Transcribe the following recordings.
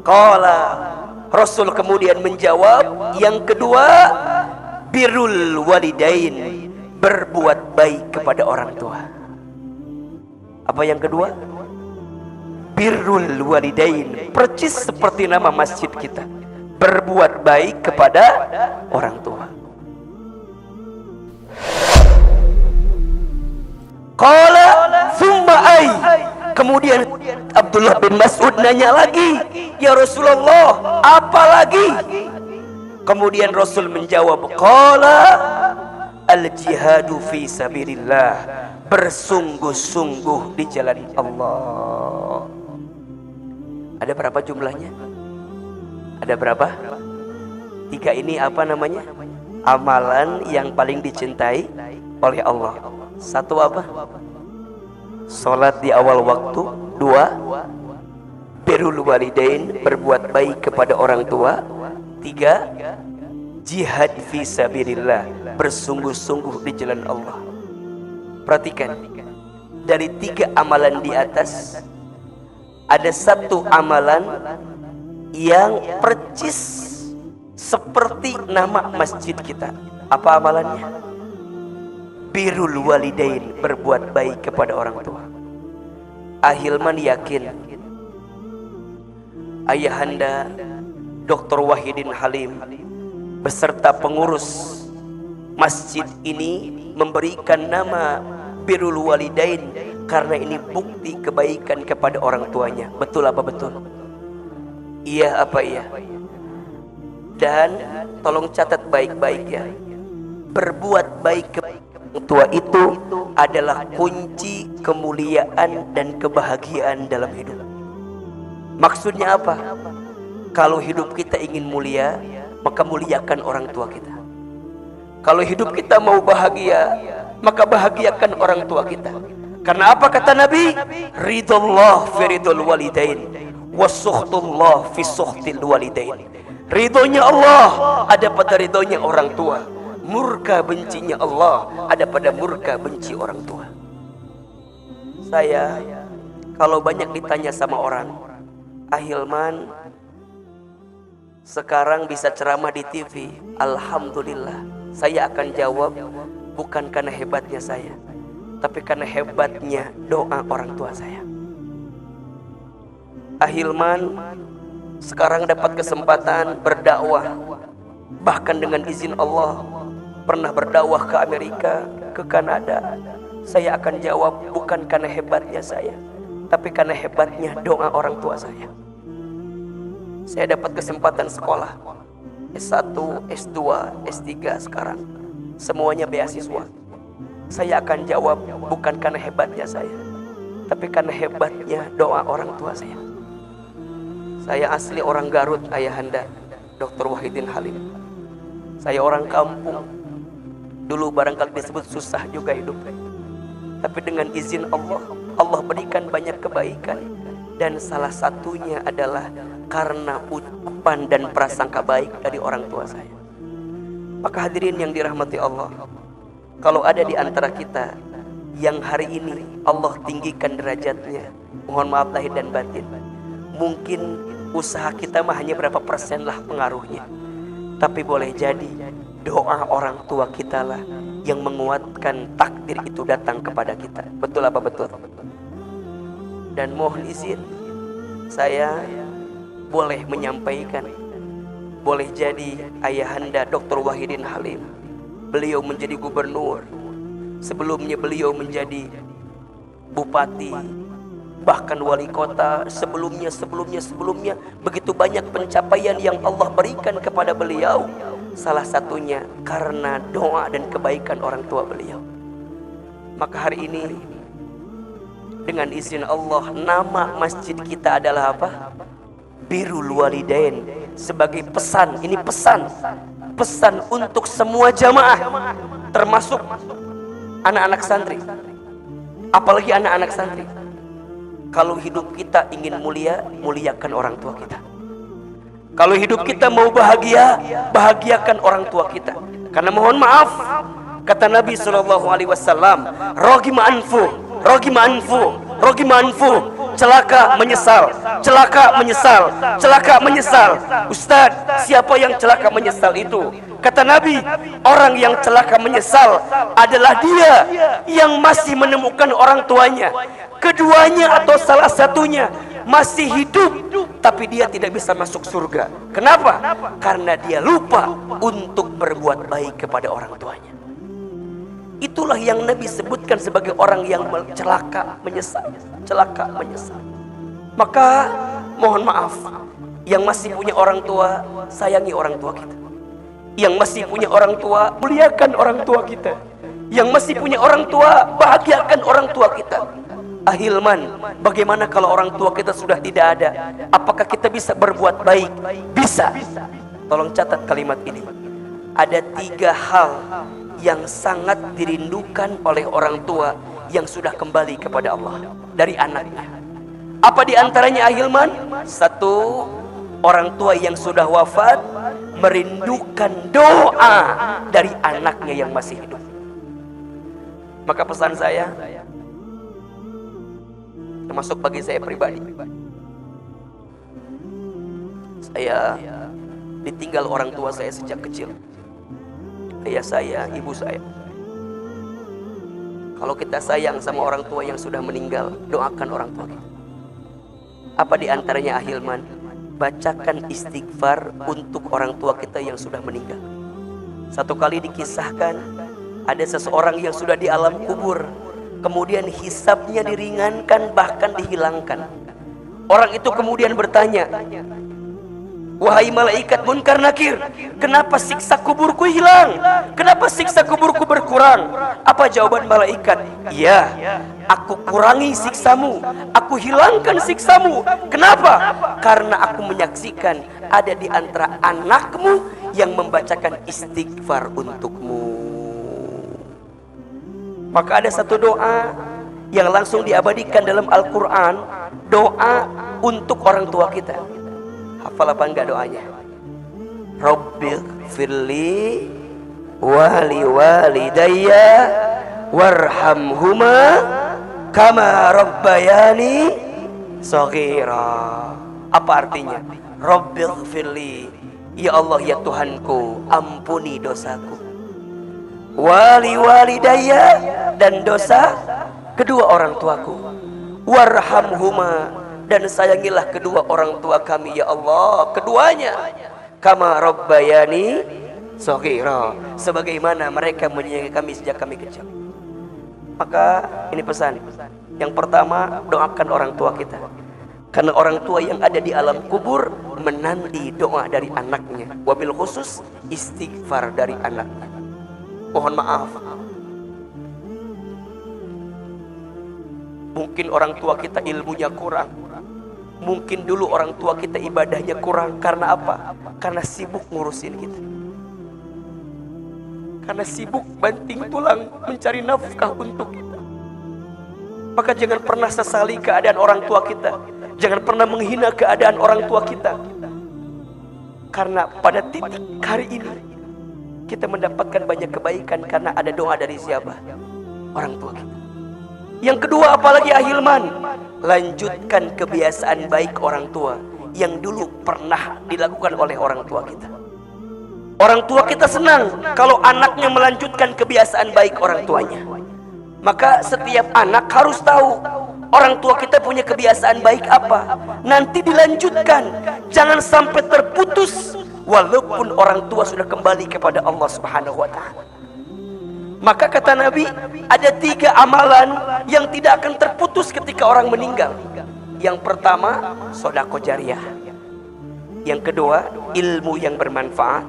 Qala, Rasul kemudian menjawab, yang kedua birrul walidain, berbuat baik kepada orang tua. Apa yang kedua? Birrul walidain, percis seperti nama masjid kita, berbuat baik kepada orang tua. Qala thumma ay, kemudian Abdullah bin Mas'ud nanya lagi, ya Rasulullah, apa lagi? Kemudian Rasul menjawab, qala al-jihadu fi sabilillah, bersungguh-sungguh di jalan Allah. Ada berapa jumlahnya? Ada berapa? 3 ini apa namanya? Amalan yang paling dicintai oleh Allah. 1 apa? Salat di awal waktu. 2, birrul walidain, berbuat baik kepada orang tua. 3, jihad fi sabilillah, bersungguh-sungguh di jalan Allah. Perhatikan, dari 3 amalan di atas, ada 1 amalan yang percis seperti nama masjid kita. Apa amalannya? Birrul walidain, berbuat baik kepada orang tua. Ahilman yakin ayahanda Dr. Wahidin Halim beserta pengurus masjid ini memberikan nama birrul walidain karena ini bukti kebaikan kepada orang tuanya. Betul apa betul? Iya apa iya? Dan tolong catat baik-baik ya, berbuat baik kepada orang tua itu adalah kunci kemuliaan dan kebahagiaan dalam hidup. Maksudnya apa? Kalau hidup kita ingin mulia, maka muliakan orang tua kita. Kalau hidup kita mau bahagia, maka bahagiakan orang tua kita. Karena apa kata Nabi? Ridullah fi ridul walidain, wasukhtullah fi sukhtil walidain. Ridhonya Allah ada pada ridhonya orang tua, murka bencinya Allah ada pada murka benci orang tua. Saya kalau banyak ditanya sama orang, Ahilman sekarang bisa ceramah di TV, alhamdulillah. Saya akan jawab, bukan karena hebatnya saya, tapi karena hebatnya doa orang tua saya. Ahilman sekarang dapat kesempatan berdakwah, bahkan dengan izin Allah pernah berdakwah ke Amerika, ke Kanada. Saya akan jawab, bukan karena hebatnya saya, tapi karena hebatnya doa orang tua saya. Saya dapat kesempatan sekolah S1, S2, S3 sekarang, semuanya beasiswa. Saya akan jawab, bukan karena hebatnya saya, tapi karena hebatnya doa orang tua saya. Saya asli orang Garut, ayahanda Dr. Wahidin Halim. Saya orang kampung, dulu barangkali disebut susah juga hidup, tapi dengan izin Allah, Allah berikan banyak kebaikan. Dan salah satunya adalah karena ucapan dan prasangka baik dari orang tua saya. Maka hadirin yang dirahmati Allah, kalau ada di antara kita yang hari ini Allah tinggikan derajatnya, mohon maaf lahir dan batin, mungkin usaha kita mah hanya berapa persen lah pengaruhnya, tapi boleh jadi doa orang tua kita lah yang menguatkan takdir itu datang kepada kita. Betul apa betul? Dan mohon izin, saya boleh menyampaikan, boleh jadi ayahanda Dr. Wahidin Halim, beliau menjadi gubernur, sebelumnya beliau menjadi bupati, bahkan wali kota, sebelumnya begitu banyak pencapaian yang Allah berikan kepada beliau. Salah satunya karena doa dan kebaikan orang tua beliau. Maka hari ini dengan izin Allah, nama masjid kita adalah apa? Birrul walidain. Sebagai pesan, ini pesan untuk semua jamaah, termasuk anak-anak santri, apalagi anak-anak santri. Kalau hidup kita ingin mulia, muliakan orang tua kita. Kalau hidup kita mau bahagia, bahagiakan orang tua kita. Karena mohon maaf, kata Nabi SAW, rogima anfu, celaka menyesal, celaka menyesal, celaka menyesal. Ustaz, siapa yang celaka menyesal itu? Kata Nabi, orang yang celaka menyesal adalah dia yang masih menemukan orang tuanya, keduanya atau salah satunya masih hidup, tapi dia tidak bisa masuk surga. Kenapa? Karena dia lupa untuk berbuat baik kepada orang tuanya. Itulah yang Nabi sebutkan sebagai orang yang celaka menyesal, celaka menyesal. Maka mohon maaf, yang masih punya orang tua, sayangi orang tua kita. Yang masih punya orang tua, muliakan orang tua kita. Yang masih punya orang tua, bahagiakan orang tua kita. Ahilman, bagaimana kalau orang tua kita sudah tidak ada? Apakah kita bisa berbuat baik? Bisa. Tolong catat kalimat ini. Ada 3 hal yang sangat dirindukan oleh orang tua yang sudah kembali kepada Allah dari anaknya. Apa diantaranya Ahilman? 1, orang tua yang sudah wafat merindukan doa dari anaknya yang masih hidup. Maka pesan saya, termasuk bagi saya pribadi, saya ditinggal orang tua saya sejak kecil. Ayah saya, ibu saya. Kalau kita sayang sama orang tua yang sudah meninggal, doakan orang tua kita. Apa diantaranya Ahilman? Bacakan istighfar untuk orang tua kita yang sudah meninggal. Satu kali dikisahkan, ada seseorang yang sudah di alam kubur, kemudian hisabnya diringankan, bahkan dihilangkan. Orang itu kemudian bertanya, wahai malaikat Munkar Nakir, kenapa siksa kuburku hilang? Kenapa siksa kuburku berkurang? Apa jawaban malaikat? Iya, aku kurangi siksamu, aku hilangkan siksamu. Kenapa? Karena aku menyaksikan ada di antara anakmu yang membacakan istighfar untukmu. Maka ada satu doa yang langsung diabadikan dalam Al-Quran, doa untuk orang tua kita. Hafal apa enggak doanya? Rabbi firli wali walidayya warhamhuma kama rabbayani shaghira. Apa artinya? Rabbi firli, ya Allah ya Tuhanku, ampuni dosaku. Wali walidayya, dan dosa kedua orang tuaku. Warhamhuma, dan sayangilah kedua orang tua kami ya Allah, keduanya. Kama rabbayani shaghira, sebagaimana mereka menyayangi kami sejak kami kecil. Maka ini pesan. Yang pertama, doakan orang tua kita. Karena orang tua yang ada di alam kubur menanti doa dari anaknya. Wabil khusus istighfar dari anaknya. Mohon maaf, mungkin orang tua kita ilmunya kurang. Mungkin dulu orang tua kita ibadahnya kurang. Karena apa? Karena sibuk ngurusin kita. Karena sibuk banting tulang mencari nafkah untuk kita. Maka jangan pernah sesali keadaan orang tua kita. Jangan pernah menghina keadaan orang tua kita. Karena pada titik hari ini kita mendapatkan banyak kebaikan karena ada doa dari siapa? Orang tua kita. Yang kedua, apalagi Ahilman, lanjutkan kebiasaan baik orang tua yang dulu pernah dilakukan oleh orang tua kita. Orang tua kita senang kalau anaknya melanjutkan kebiasaan baik orang tuanya. Maka setiap anak harus tahu orang tua kita punya kebiasaan baik apa, nanti dilanjutkan. Jangan sampai terputus walaupun orang tua sudah kembali kepada Allah Subhanahu wa ta'ala. Maka kata Nabi, ada 3 amalan yang tidak akan terputus ketika orang meninggal. Yang pertama, sedekah jariyah. Yang kedua, ilmu yang bermanfaat.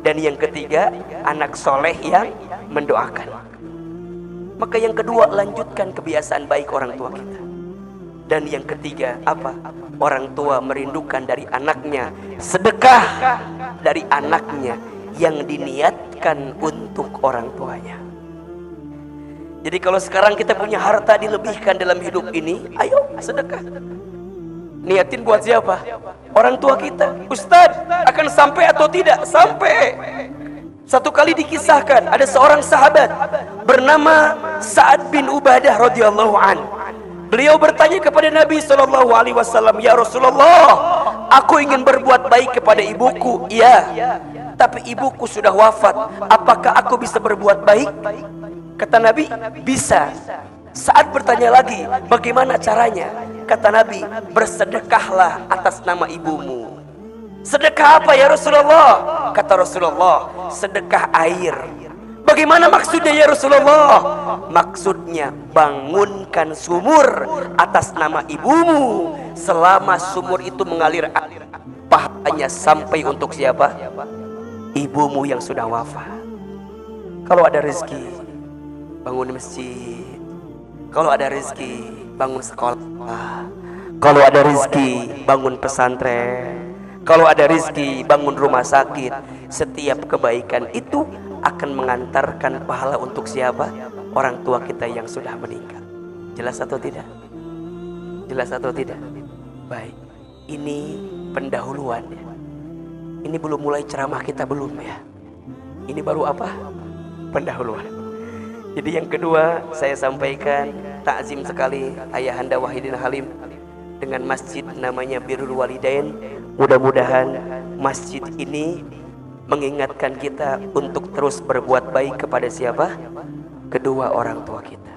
Dan yang ketiga, anak soleh yang mendoakan. Maka yang kedua, lanjutkan kebiasaan baik orang tua kita. Dan yang ketiga, apa? Orang tua merindukan dari anaknya sedekah dari anaknya yang diniatkan untuk orang tuanya. Jadi kalau sekarang kita punya harta dilebihkan dalam hidup ini, ayo sedekah. Niatin buat siapa? Orang tua kita. Ustadz, akan sampai atau tidak? Sampai. Satu kali dikisahkan ada seorang sahabat bernama Sa'ad bin Ubadah radhiyallahu an. Beliau bertanya kepada Nabi SAW, "Ya Rasulullah, aku ingin berbuat baik kepada ibuku." "Iya, tapi ibuku sudah wafat. Apakah aku bisa berbuat baik?" Kata Nabi, "Bisa." Saat bertanya lagi, "Bagaimana caranya?" Kata Nabi, "Bersedekahlah atas nama ibumu." "Sedekah apa ya Rasulullah?" Kata Rasulullah, "Sedekah air." "Bagaimana maksudnya ya Rasulullah?" "Maksudnya bangunkan sumur atas nama ibumu. Selama sumur itu mengalir, pahalanya sampai untuk siapa? Ibumu yang sudah wafat." Kalau ada rezeki, bangun masjid. Kalau ada rezeki, bangun sekolah. Kalau ada rezeki, bangun pesantren. Kalau ada rezeki, bangun rumah sakit. Setiap kebaikan itu akan mengantarkan pahala untuk siapa? Orang tua kita yang sudah meninggal. Jelas atau tidak? Jelas atau tidak? Baik, ini pendahuluan ya. Ini belum mulai ceramah kita, belum ya. Ini baru apa? Pendahuluan. Jadi yang kedua saya sampaikan, takzim sekali Ayahanda Wahidin Halim dengan masjid namanya Birrul Walidain. Mudah-mudahan masjid ini mengingatkan kita untuk terus berbuat baik kepada siapa? Kedua orang tua kita.